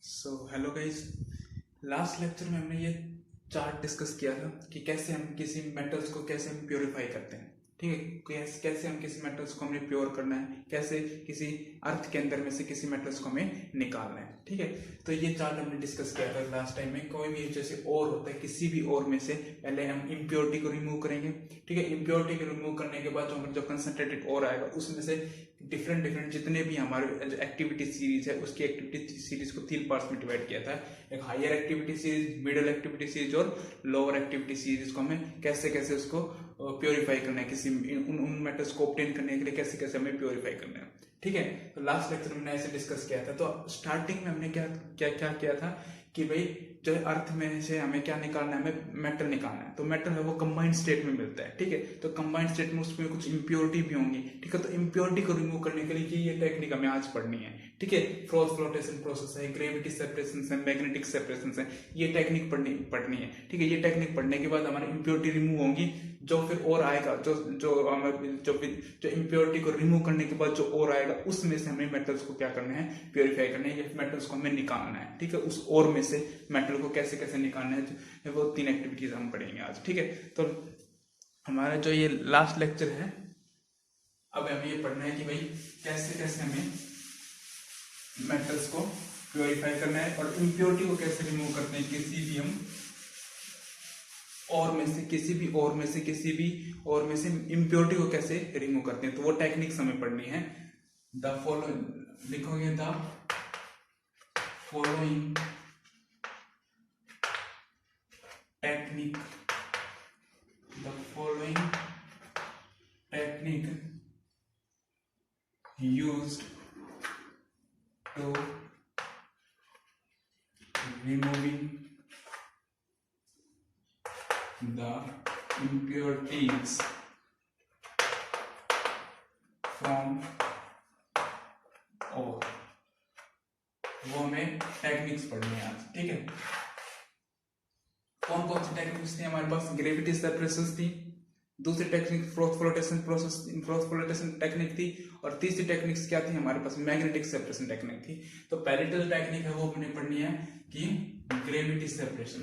Hello guys. Last lecture में हमने ये चार्ट डिस्कस किया था कि कैसे हम किसी मेटल्स को कैसे हम प्योरीफाई करते हैं। ठीक है, कैसे हम किसी मेटल्स को हमें प्योर करना है, कैसे किसी अर्थ के अंदर में से किसी मेटल्स को हमें निकालना है। ठीक है, तो ये चार्ट हमने डिस्कस किया था लास्ट टाइम में। कोई भी जैसे ओर होता है, किसी भी ओर में से पहले हम इम्प्योरिटी को रिमूव करेंगे। ठीक है, इम्प्योरिटी को रिमूव करने के बाद जो कंसंट्रेटेड ओर आएगा उसमें से डिफरेंट जितने भी हमारे जो एक्टिविटी सीरीज है उसकी एक्टिविटी सीरीज को 3 पार्ट्स में डिवाइड किया था। एक higher activity series, middle activity series और लोअर एक्टिविटी सीरीज को हमें कैसे कैसे उसको प्योरीफाई करना है, किसी उन मेटल्स को ऑब्टेन करने के लिए कैसे कैसे हमें प्योरीफाई करना है। ठीक है, तो लास्ट लेक्चर में हमने ऐसे डिस्कस किया था। तो स्टार्टिंग में हमने क्या क्या क्या किया था कि भाई जो अर्थ में से हमें क्या निकालना है, हमें मेटल निकालना है। तो मेटल है वो कंबाइंड स्टेट में मिलता है। ठीक है, तो कंबाइंड स्टेट में उसमें कुछ इंप्योरिटी भी होंगी। ठीक है, तो इंप्योरिटी को रिमूव करने के लिए ये टेक्निक हमें आज पढ़नी है। ठीक है, क्रॉस फ्लोटेशन प्रोसेस है, ग्रेविटी सेपरेशन है, मैग्नेटिक सेपरेशन है, ये टेक्निक पढ़नी है। ठीक है, ये टेक्निक पढ़ने के बाद हमारी इंप्योरिटी रिमूव होंगी। जो फिर और आएगा, जो इंप्योरिटी को रिमूव करने के बाद जो और आएगा उसमें से हमें मेटल्स को क्या करना है, प्योरीफाई करना है, या मेटल्स को हमें निकालना है। ठीक है, उस और में से मेटल को कैसे कैसे निकालना है, वो 3 एक्टिविटीज हम पढ़ेंगे आज। ठीक है, तो हमारा जो ये लास्ट लेक्चर है, अब हमें ये पढ़ना है कि भाई कैसे कैसे हमें मेटल्स को प्योरीफाई करना है और इम्प्योरिटी को कैसे रिमूव करते हैं किसी भी हम और में से इम्प्योरिटी को कैसे रिमूव करते हैं। तो वो टेक्निक्स हमें पढ़नी है। द फॉलोइंग लिखोगे, the following technique used to removing the impurities from ore। वो हमें टेक्निक्स पढ़नी है आज। ठीक है, कौन कौन सी टेक्निक्स थी हमारे पास? ग्रेविटी सेपरेशन थी, दूसरी टेक्निक फ्लोटेशन टेक्निक थी, और तीसरी टेक्निक्स क्या थी हमारे पास? मैग्नेटिक सेपरेशन टेक्निक थी। तो पहली जो टेक्निक है वो हमने पढ़नी है कि ग्रेविटी सेपरेशन।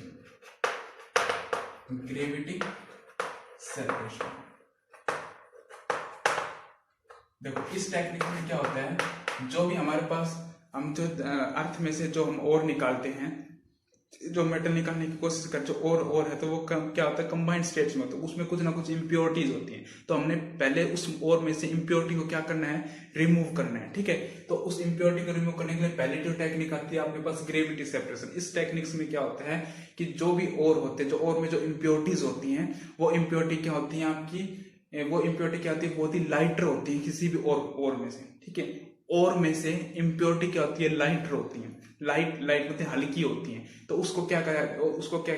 देखो, इस टेक्निक में क्या होता है, जो भी हमारे पास हम जो अर्थ में से जो हम और निकालते हैं, जो मेटल निकालने की कोशिश कर, जो और है, तो वो क्या होता है, कंबाइंड स्टेट्स में होता है, उसमें कुछ ना कुछ इंप्योरिटीज होती हैं। तो हमने पहले उस और में से इंप्योरिटी को क्या करना है, रिमूव करना है। ठीक है, तो उस इंप्योरिटी को रिमूव करने के लिए पहले जो टेक्निक आती है आपके पास, ग्रेविटी सेपरेशन। इस टेक्निक्स में क्या होता है कि जो भी और होते हैं, जो और में जो इंप्योरिटीज होती हैं, वो इंप्योरिटी क्या होती है आपकी, वो इंप्योरिटी क्या होती है, बहुत ही लाइटर होती है किसी भी और में से। ठीक है, और में से इंप्योरिटी क्या होती है, लाइटर होती है, लाइट मतलब हल्की होती है। तो उसको क्या किया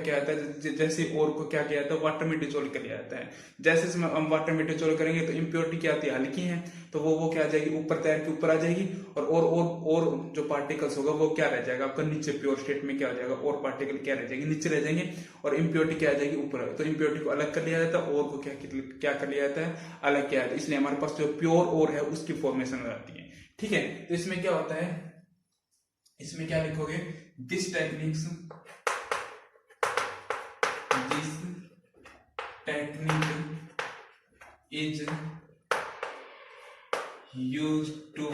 जाता है, जैसे और को क्या किया जाता है, वाटर में डिजोल्व कर लिया जाता है। जैसे हम वाटर में डिजोल्व करेंगे तो इंप्योरिटी क्या आती है, हल्की है, तो वो क्या आ जाएगी, ऊपर तैर के ऊपर आ जाएगी, और जो पार्टिकल्स होगा वो क्या रह जाएगा आपका, नीचे प्योर स्टेट में क्या हो जाएगा, और पार्टिकल क्या रह जाएंगे, नीचे रह जाएंगे, और इंप्योरिटी क्या आ जाएगी, ऊपर। तो इंप्योरिटी को अलग कर लिया जाता है, और को क्या कर लिया जाता है, अलग किया जाता है। इसलिए हमारे पास जो प्योर और है उसकी फॉर्मेशन हो जाती है। ठीक है, तो इसमें क्या होता है, इसमें क्या लिखोगे, this technique is used to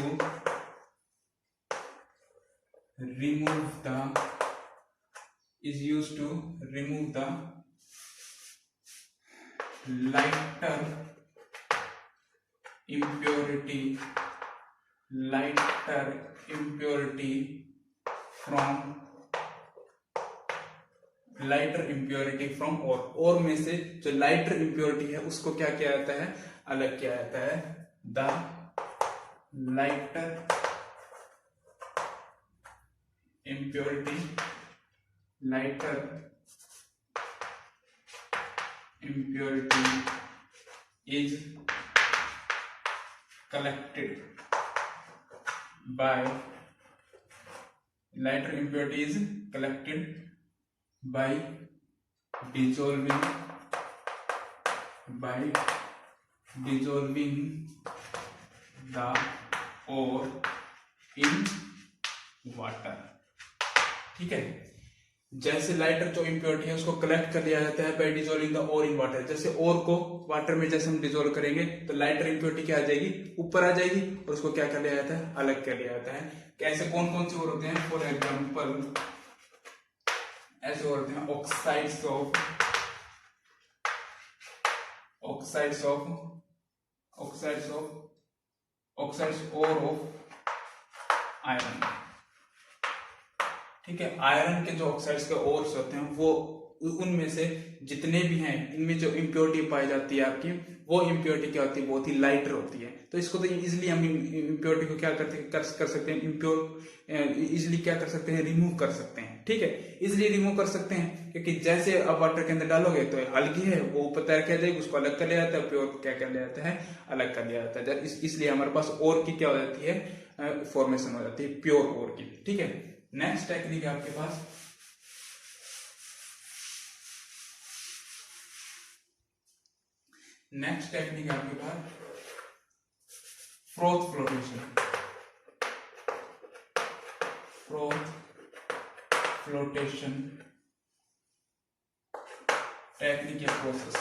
remove the lighter impurity from और में से जो लाइटर इंप्योरिटी है उसको क्या किया जाता है, अलग किया जाता है। The lighter impurity is collected by dissolving the ore in water। ठीक है। जैसे लाइटर जो इम्प्योरिटी है उसको कलेक्ट कर लिया जाता है by dissolving the ore in water. जैसे ओर को वाटर में जैसे हम डिजोल्व करेंगे तो लाइटर इम्प्योरिटी क्या आ जाएगी, ऊपर आ जाएगी, और उसको क्या कर लिया जाता है, अलग कर लिया जाता है। कैसे कौन कौन से ओर होते हैं, फॉर एग्जाम्पल ऐसे ओर होते हैं ऑक्साइड्स ओर ऑफ आयरन। ठीक है, आयरन के जो ऑक्साइड्स के ओर्स होते हैं वो उनमें से जितने भी हैं, इनमें जो इम्प्योरिटी पाई जाती है आपकी, वो इम्प्योरिटी क्या होती है, बहुत ही लाइटर होती है। तो इसको तो इजिली हम इम्प्योरिटी को क्या कर सकते हैं, इजिली क्या कर सकते हैं, रिमूव कर सकते हैं। ठीक है, इजिली रिमूव कर सकते हैं, क्योंकि जैसे अब वाटर के अंदर डालोगे तो हल्की है, वो ऊपर तैर के आ जाएगी, उसको अलग कर लिया जाता है, प्योर को क्या कर लिया जाता है, अलग कर लिया जाता है। इसलिए हमारे पास ओर की क्या हो जाती है, फॉर्मेशन हो जाती है प्योर ओर की। ठीक है, नेक्स्ट टेक्निक है आपके पास फ्रोथ फ्लोटेशन टेक्निक या प्रोसेस।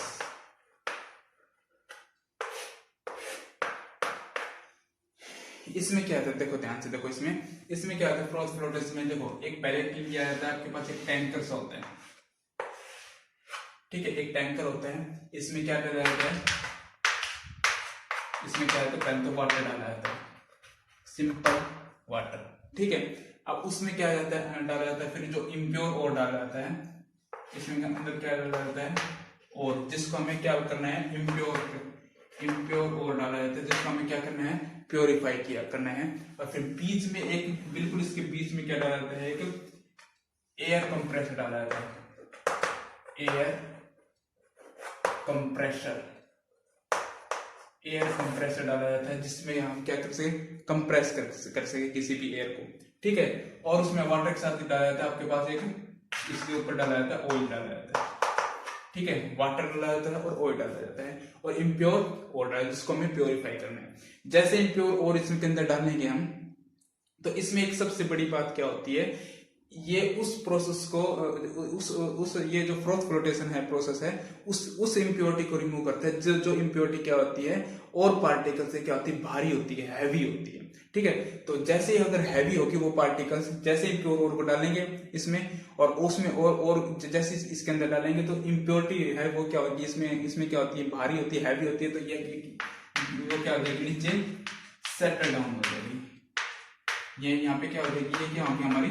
इसमें क्या होता है, देखो ध्यान से देखो, इसमें क्या होता है, फ्रोथ फ्लोटेशन में देखो एक पैलेट लिया जाता है, आपके पास एक टैंकर सा होता है। ठीक है, एक टैंकर होता है, इसमें क्या डाला जाता है, इसमें क्या होता है, पहले तो वाटर डाला जाता है, सिंपल वाटर। ठीक है, अब उसमें क्या डाला जाता है, फिर जो इम्प्योर ओर डाला जाता है, इसमें अंदर क्या डाला जाता है, और जिसको हमें क्या करना है, इम्प्योर ओर डाला जाता है, जिसको हमें क्या करना है, प्योरीफाई करना है। और फिर बीच में एक बिल्कुल इसके बीच में क्या डाला जाता है, एक एयर कंप्रेसर डाला जाता है, एयर कंप्रेसर डाला जाता है, जिसमें हम क्या कर सके, कंप्रेस कर सके किसी भी एयर को। ठीक है, और उसमें वाटर के साथ डाला जाता है, आपके पास एक इसके ऊपर डाला जाता है, ऑयल डाला जाता है। ठीक है, वाटर डाला जाता है और ऑयल डाला जाता है, और इम्प्योर ओर डाला, जिसको हमें प्योरीफाई करना है। जैसे इम्प्योर ओर इसमें के अंदर डालेंगे हम, तो इसमें एक सबसे बड़ी बात क्या होती है, ये उस प्रोसेस को उस ये जो फ्रोथ फ्लोटेशन है प्रोसेस है, उस इम्प्योरिटी को रिमूव करता है, जो इम्प्योरिटी क्या होती है, और पार्टिकल से क्या होती है, भारी होती है, हैवी होती है। ठीक है, तो जैसे ही अगर हैवी होगी वो पार्टिकल्स, जैसे इम्प्योर ओर को डालेंगे इसमें, और उसमें और जैसे इसके अंदर डालेंगे, तो इम्प्योरिटी है वो क्या होगी, इसमें क्या होती है, भारी होती है, हैवी होती है, तो ये वो क्या हो जाएगी, नीचे सेटल डाउन हो जाएगी। ये यहाँ पे क्या हो जाएगी, ये क्या होगी, हमारी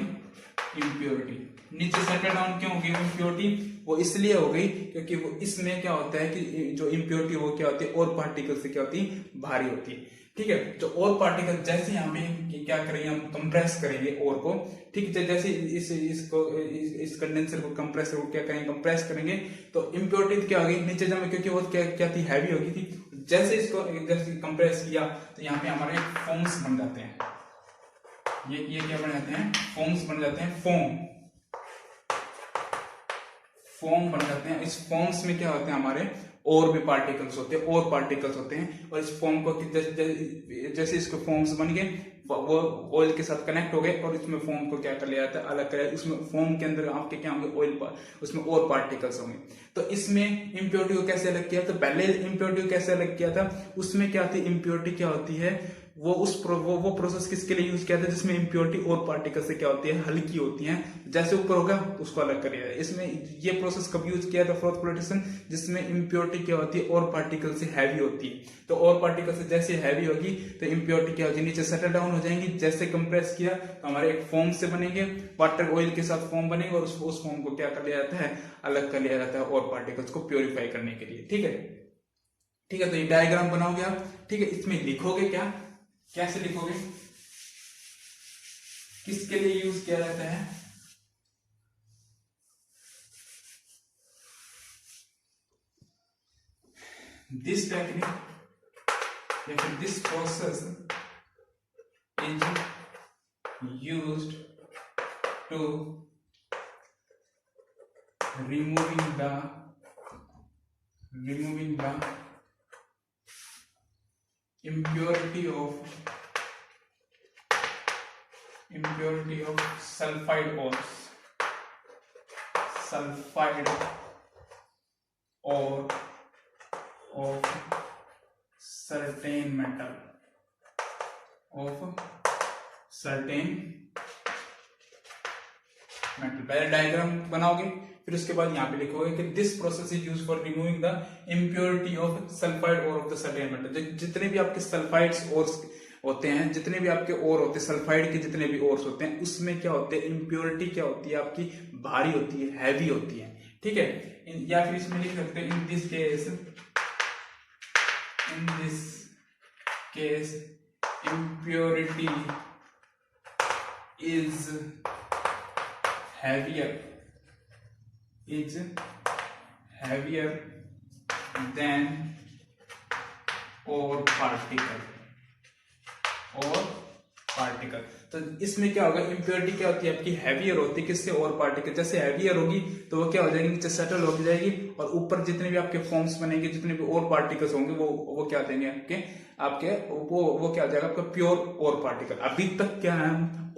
इम्प्योरिटी नीचे सेटल डाउन क्यों होगी इम्प्योरिटी, वो इसलिए हो गई क्योंकि वो इसमें क्या होता है कि जो इम्प्योरिटी वो क्या होती है, और पार्टिकल से क्या होती है, भारी होती है। ठीक है, जो और पार्टिकल जैसे यहाँ पे क्या करेंगे, हम कंप्रेस करेंगे और को। ठीक है, जैसे इस कंडेंसर को कंप्रेसर को क्या करेंगे, कंप्रेस करेंगे, तो इम्प्योरिटी क्या होगी, नीचे जमे, क्योंकि वो क्या थी, हैवी होगी थी। जैसे इसको जैसे कंप्रेस किया तो यहाँ पे हमारे फोम्स बन जाते हैं, ये क्या बन जाते हैं, फोम्स बन जाते हैं, फोम बन जाते हैं। इस फोम्स में क्या होते हैं, हमारे और भी पार्टिकल्स होते हैं, और इस फोम को जैसे इसके फोम्स बन गए, वो ऑयल के साथ कनेक्ट हो गए, और इसमें फोम को क्या कर लिया जाता है, अलग कर, उसमें फोम के अंदर आपके क्या होंगे, ऑयल उसमें और पार्टिकल्स होंगे। तो इसमें इम्प्योरिटी को कैसे अलग किया, तो पहले इम्प्योरिटी को कैसे अलग किया था, उसमें क्या थी, इम्प्योरिटी क्या होती है, वो प्रोसेस किसके लिए यूज किया था, जिसमें इम्प्योरिटी और पार्टिकल से क्या होती है, हल्की होती हैं, जैसे ऊपर होगा उसको अलग कर दिया। इसमें ये प्रोसेस कब यूज किया था, फ्रोथ फ्लोटेशन, जिसमें इम्प्योरिटी क्या होती है, और पार्टिकल से हैवी होती है। तो और पार्टिकल से जैसे हैवी होगी तो इम्प्योरिटी क्या होगी, नीचे सेटल डाउन हो जाएंगी। जैसे कंप्रेस किया तो हमारे एक फॉर्म से बनेंगे, वाटर ऑयल के साथ फॉर्म बनेंगे, और उस फॉर्म को क्या कर लिया जाता है, अलग कर लिया जाता है, और पार्टिकल्स को प्योरीफाई करने के लिए। ठीक है, तो ये डायग्राम बनाओगे आप। ठीक है, इसमें लिखोगे क्या, कैसे लिखोगे, किसके लिए यूज किया जाता है, दिस टेक्निक या फिर this process is used to removing the impurity of sulfide ores sulphide ore of certain metal, of certain metal. पहले डायग्राम बनाओगे, फिर उसके बाद यहाँ पे लिखोगे कि this process is use for removing the impurity of sulphide ore of the certain metal. जितने भी आपके सल्फाइड्स और होते हैं, जितने भी आपके ओर होते हैं, सल्फाइड के जितने भी ओर्स होते हैं, उसमें क्या होते हैं, इम्प्योरिटी क्या होती है आपकी, भारी होती है, हैवी होती है, ठीक है। या फिर इसमें लिख सकते हैं in this case impurity is heavier than or particle। तो इसमें क्या होगा, इम्प्योरिटी क्या होती है आपकी, हैवियर होती है किससे, और पार्टिकल। जैसे हैवियर होगी तो वो क्या हो जाएगी, नीचे सेटल हो जाएगी, और ऊपर जितने भी आपके फॉर्म्स बनेंगे, जितने भी और पार्टिकल्स होंगे, वो क्या देंगे आपके वो क्या हो जाएगा आपका, प्योर और पार्टिकल। अभी तक क्या है,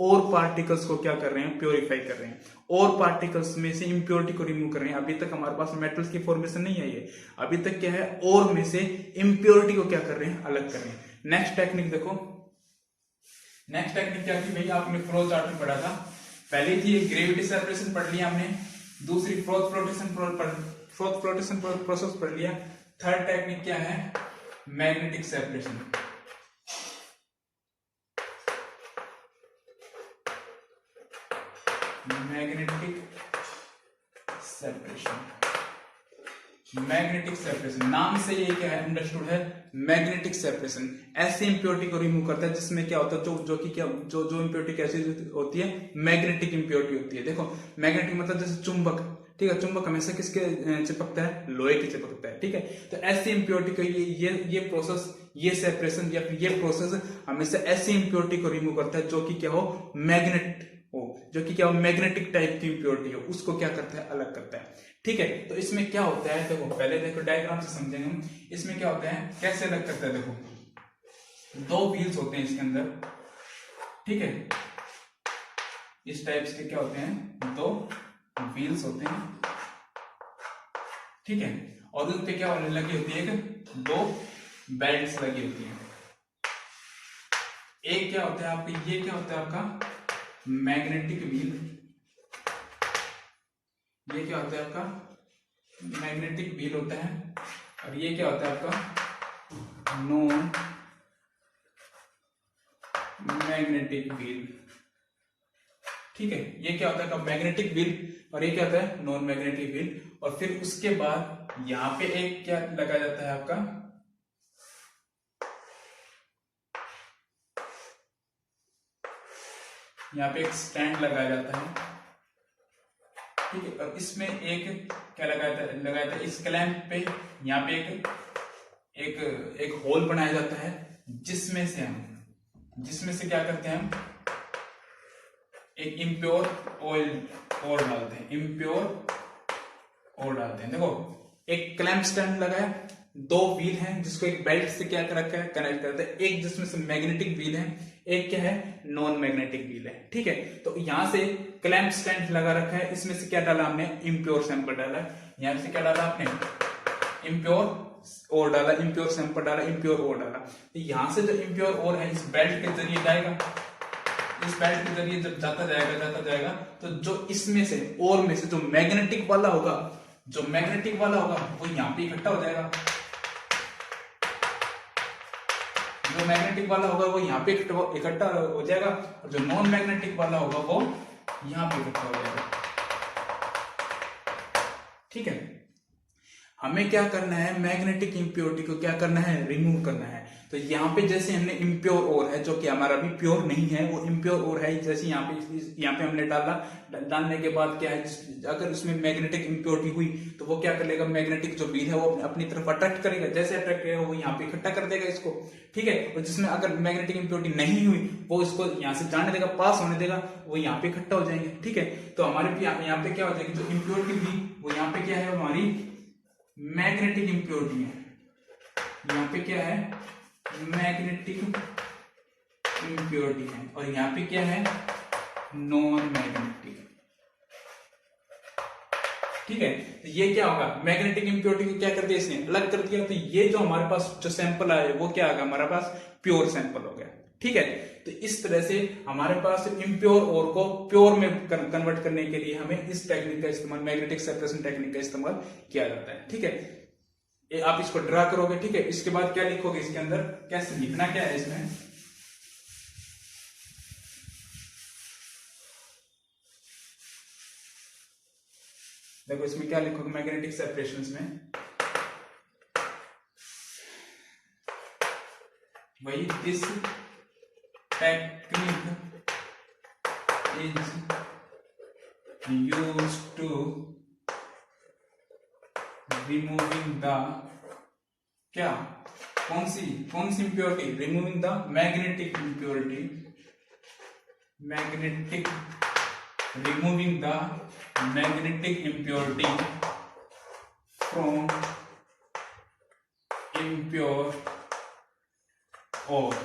और पार्टिकल्स को क्या कर रहे हैं, प्योरीफाई कर रहे हैं, और पार्टिकल्स में से इंप्योरिटी को रिमूव कर रहे हैं। अभी तक हमारे पास मेटल्स की फॉर्मेशन नहीं आई है, अभी तक क्या है, और में से इंप्योरिटी को क्या कर रहे हैं, अलग कर रहे हैं। नेक्स्ट टेक्निक देखो, नेक्स्ट टेक्निक क्या थी भैया, आपने फ्लो चार्ट में पढ़ा था। पहले थी ग्रेविटी सेपरेशन पढ़ लिया हमने, दूसरी फोर्थ फ्लोटेशन प्रोसेस पढ़ लिया। थर्ड टेक्निक क्या है, मैग्नेटिक सेपरेशन। मैग्नेटिक सेपरेशन नाम से ये क्या है, अंडरस्टूड है, मैग्नेटिक सेपरेशन। ऐसे इंप्योरिटी को रिमूव करता है जिसमें क्या होता है, जो इंप्योरिटी कैसी होती है, मैग्नेटिक इंप्योरिटी होती है। देखो मैग्नेटिक मतलब जैसे चुंबक, ठीक है, चुंबक हमेशा किसके चिपकता है, लोहे के चिपकता है, ठीक है। तो ऐसी इंप्योरिटी को ये प्रोसेस, ये सेपरेशन या फिर ये प्रोसेस हमेशा ऐसी इंप्योरिटी को रिमूव करता है जो कि क्या हो, मैग्नेट हो, जो कि क्या हो, मैग्नेटिक टाइप की इंप्योरिटी हो, उसको क्या करता है, अलग करता है, ठीक है। तो इसमें क्या होता है, देखो पहले देखो डायग्राम से समझेंगे हम। इसमें क्या होता है, कैसे अलग करता है, देखो दो व्हील्स होते हैं इसके अंदर, ठीक है, इस टाइप्स के क्या होते हैं, दो व्हील्स होते हैं, ठीक है, और उन पे क्या लगी होती है, दो बेल्ट्स लगी होती है। एक क्या होता है आपका, ये क्या होता है आपका मैग्नेटिक व्हील, ये क्या होता है आपका मैग्नेटिक व्हील होता है, और ये क्या होता है आपका नॉन मैग्नेटिक व्हील, ठीक है। ये क्या होता है मैग्नेटिक व्हील, और ये क्या होता है नॉन मैग्नेटिक व्हील। और फिर उसके बाद यहां पे एक क्या लगाया जाता है आपका, यहाँ पे एक स्टैंड लगाया जाता है, ठीक है, और इसमें एक क्या लगाया था इस क्लैंप पे, यहाँ पे एक होल बनाया जाता है, जिसमें से क्या करते हैं हम, एक इम्प्योर ऑयल और डालते हैं, देखो एक क्लैंप स्टैंड लगाया, दो व्हील हैं जिसको एक बेल्ट से क्या कर रखा है, कनेक्ट करते हैं, एक जिसमें से मैग्नेटिक व्हील है, एक क्या है नॉन मैग्नेटिक व्हील है, ठीक है। तो यहां से क्लैंप स्टैंड लगा रखा है, इसमें से क्या डाला हमने, इम्प्योर सैंपल डाला, यहां से क्या डाला आपने, इम्प्योर और डाला, इम्प्योर सैंपल डाला, इम्प्योर और डाला। तो यहां से जो इम्प्योर और है इस बेल्ट के जरिए जाएगा, इस बेल्ट के जरिए जब जाता जाएगा तो जो इसमें से और में से जो मैग्नेटिक वाला होगा वो यहां पे इकट्ठा हो जाएगा, जो मैग्नेटिक वाला होगा वो यहाँ पे इकट्ठा हो जाएगा, और जो नॉन मैग्नेटिक वाला होगा वो यहाँ पे इकट्ठा हो जाएगा, ठीक है। हमें क्या करना है, मैग्नेटिक इंप्योरिटी को क्या करना है, रिमूव करना है। तो यहाँ पे जैसे हमने इम्प्योर ओर है, जो कि हमारा अभी प्योर नहीं है, वो इम्प्योर ओर है, जैसे यहाँ पे हमने डालने के बाद क्या है, अगर इसमें मैग्नेटिक इंप्योरिटी हुई तो वो क्या कर लेगा, मैग्नेटिक जो व्हील है वो अपनी तरफ अट्रैक्ट करेगा, जैसे अट्रैक्ट करेगा वो यहाँ पे इकट्ठा कर देगा इसको, ठीक है। और जिसमें अगर मैग्नेटिक इंप्योरिटी नहीं हुई वो इसको यहाँ से जाने देगा, पास होने देगा, वो यहाँ पे इकट्ठा हो जाएंगे, ठीक है। तो हमारे यहाँ पे क्या हो जाएगी, जो इंप्योरिटी हुई वो यहाँ पे क्या है, हमारी मैग्नेटिक इंप्योरिटी है, यहाँ पे क्या है मैग्नेटिक इंप्योरिटी है, और यहाँ पे क्या है नॉन मैग्नेटिक, ठीक है। तो ये क्या होगा, मैग्नेटिक इंप्योरिटी को क्या कर दिया इसने, अलग कर दिया। तो ये जो हमारे पास जो सैंपल आया वो क्या आ गया हमारे पास, प्योर सैंपल हो गया। ठीक है। तो इस तरह से हमारे पास इम्प्योर ओर को प्योर में कन्वर्ट करने के लिए हमें इस टेक्निक का इस्तेमाल, मैग्नेटिक सेपरेशन टेक्निक का इस्तेमाल किया जाता है। ठीक है। आप इसको ड्रा करोगे। ठीक है। इसके बाद क्या लिखोगे इसके अंदर, कैसे लिखना क्या है इसमें, देखो इसमें क्या लिखोगे मैग्नेटिक सेपरेशन में, वही this technique is used to removing the क्या, कौन सी impurity, removing the magnetic impurity, removing the magnetic impurity from impure ore।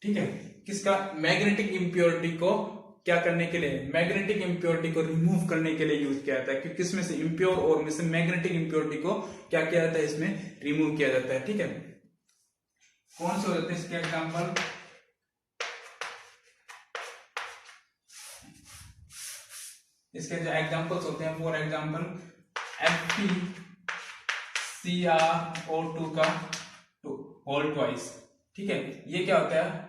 ठीक है। किसका, मैग्नेटिक इंप्योरिटी को क्या करने के लिए, मैग्नेटिक इंप्योरिटी को रिमूव करने के लिए यूज किया जाता है। क्योंकि इसमें से इंप्योर और में से मैग्नेटिक इंप्योरिटी को क्या किया जाता है, इसमें रिमूव किया जाता है। ठीक है। कौन से हो जाते हैं इसके एग्जांपल, इसके जो एग्जांपल्स होते हैं, फॉर एग्जांपल FeCrO2 का होल ट्वाइस। ठीक है। ये क्या होता है,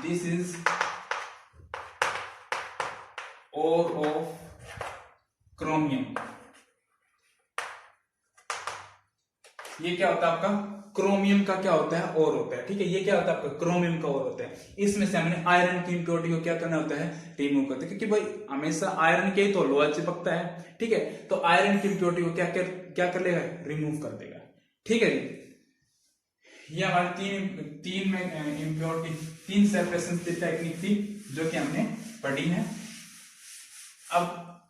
this is ore of chromium. ये क्या होता है आपका, क्रोमियम का क्या होता है, और होता है। ठीक है। ये क्या होता है आपका, क्रोमियम का और होता है। इसमें से हमने आयरन की इंप्योरिटी को क्या करना होता है, रिमूव करते हैं। क्योंकि भाई हमेशा आयरन के ही तो लोहा चिपकता है। ठीक है। तो आयरन की इंप्योरिटी को क्या कर लेगा, रिमूव कर देगा। ठीक है। ये हमारी तीन इंप्योरिटी, तीन सेपरेशन टेक्निक थी जो कि हमने पढ़ी है। अब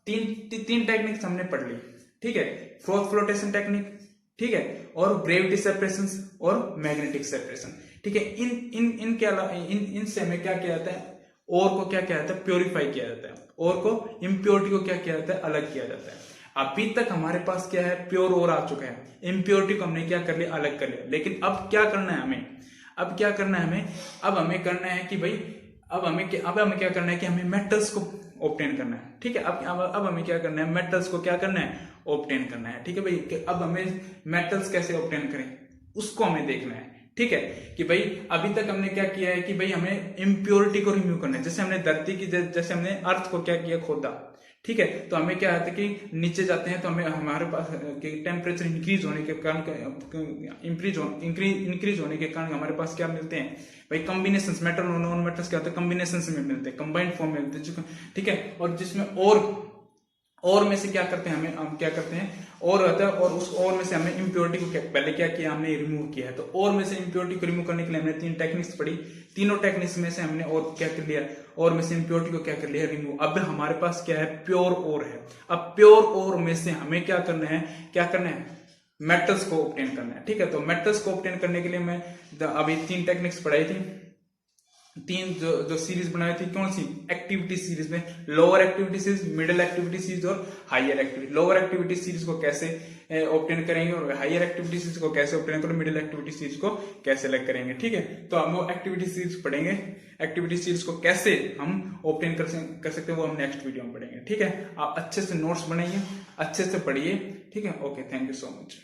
तीन टेक्निक्स हमने पढ़ ली। ठीक है। फ्लोटेशन टेक्निक, ठीक है, और ग्रेविटी सेपरेशन और मैग्नेटिक सेपरेशन। ठीक है। इनके अलावा इनसे हमें क्या किया जाता है, और को क्या किया जाता है, प्योरीफाई किया जाता है। और को, इम्प्योरिटी को क्या किया जाता है, अलग किया जाता है। अभी तक हमारे पास क्या है, प्योर और आ चुका है, इम्प्योरिटी को हमने क्या कर लिया, अलग कर लिया। लेकिन अब क्या करना है हमें, अब क्या करना है हमें, अब हमें करना है कि भाई अब हमें क्या करना है कि हमें मेटल्स को ऑब्टेन करना है। ठीक है। अब हमें क्या करना है, मेटल्स को क्या करना है, ऑब्टेन करना है। ठीक है भाई। अब हमें मेटल्स कैसे ऑब्टेन करें उसको हमें देखना है। ठीक है। कि भाई अभी तक हमने क्या किया है कि भाई हमें इम्प्योरिटी को रिमूव करना है। जैसे हमने धरती की, जैसे हमने अर्थ को क्या किया, खोदा। ठीक है। तो हमें क्या होता है कि नीचे जाते हैं तो हमें हमारे पास टेम्परेचर इंक्रीज होने के कारण, इंक्रीज होने के कारण हमारे पास क्या मिलते हैं भाई, कॉम्बिनेशन, मेटल और नॉन मेटल्स क्या होते हैं, कॉम्बिनेशन में मिलते हैं, कंबाइंड फॉर्म में मिलते हैं। ठीक है। और जिसमें और में से क्या करते हैं, हम क्या करते हैं, और रहता है, और उस और में से हमने इम्प्योरिटी को पहले क्या किया, हमने रिमूव किया है। तो और में से इम्प्योरिटी को रिमूव करने के लिए हमने तीन टेक्निक्स पढ़ी। तीनों टेक्निक्स में से हमने और क्या कर लिया, और में से इम्प्योरिटी को क्या कर लिया, रिमूव। अब हमारे पास क्या है, प्योर और है। अब प्योर और में से हमें क्या करना है, मेटल्स को ऑब्टेन करना है। ठीक है। तो मेटल्स को ऑब्टेन करने के लिए मैं अभी तीन टेक्निक्स पढ़ाई थी, तीन जो सीरीज बनाई थी, कौन सी, एक्टिविटी सीरीज में, lower activity series, middle activity series और higher activity. Lower activity series को कैसे ऑब्टेन करेंगे और हायर एक्टिविटी सीरीज को कैसे ऑब्टेन करेंगे, मिडिल एक्टिविटी सीरीज को कैसे अलग करेंगे। ठीक है। तो हम वो एक्टिविटी सीरीज पढ़ेंगे, एक्टिविटी सीरीज को कैसे हम ऑब्टेन कर सकते हैं वो हम नेक्स्ट वीडियो में पढ़ेंगे। ठीक है। आप अच्छे से नोट्स बनाइए, अच्छे से पढ़िए। ठीक है। Okay, thank you so much.